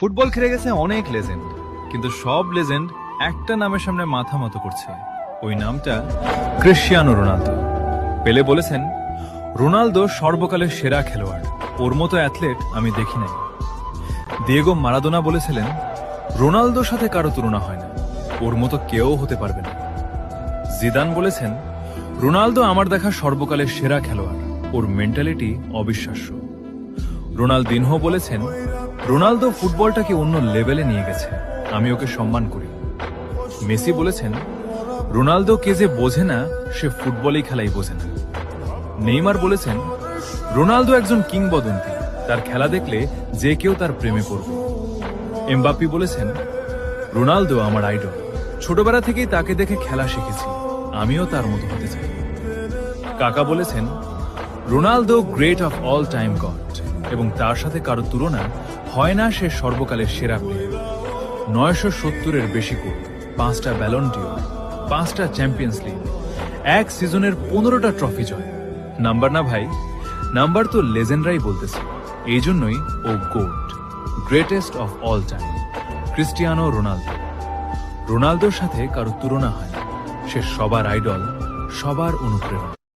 Football খেলে গেছে অনেক লেজেন্ড, কিন্তু সব লেজেন্ড একটা নামের সামনে মাথা মতো করছে। ওই নামটা ক্রিশ্চিয়ানো রোনালদো। পেলে বলেছেন, রোনালদো সর্বকালের সেরা খেলোয়াড়, ওর মতো অ্যাথলেট আমি দেখি নাই। দিয়েগো মারাদোনা বলেছিলেন, রোনালদোর সাথে কারো তুলনা হয় না, ওর মতো কেউ হতে পারবে না। জিদান বলেছেন, রোনালদো আমার দেখা সর্বকালের সেরা খেলোয়াড়, ওর মেন্টালিটি অবিশ্বাস্য। রোনালদিনহো বলেছেন, রোনালদো ফুটবলটাকে অন্য লেভেলে নিয়ে গেছে, আমি ওকে সম্মান করি। মেসি বলেছেন, রোনালদো কে যে বোঝে না, সে ফুটবলই খেলাই বোঝে না। নেইমার বলেছেন, রোনালদো একজন কিংবদন্তি, তার খেলা দেখলে যে কেউ তার প্রেমে পড়বে। এমবাপ্পি বলেছেন, রোনালদো আমার আইডল, ছোটবেলা থেকেই তাকে দেখে খেলা শিখেছি, আমিও তার মতো হতে চাই। কাকা বলেছেন, Ronaldo great of all time god, এবং তার সাথে কারো তুলনা হয় না, সে সর্বকালের সেরা প্লেয়ার। 970-এর বেশি গোল, 5টা ব্যালন ডিওর, 5টা চ্যাম্পিয়ন্স লিগ, এক সিজনের 15টা ট্রফি জয়। নাম্বার না ভাই, নাম্বার তো লেজেন্ডরাই বলতেছে। এই জন্যই ও GOAT, greatest of all time, Cristiano Ronaldo. রোনালদোর সাথে কারো তুলনা হয় না, সে সবার আইডল, সবার অনুপ্রেরণা।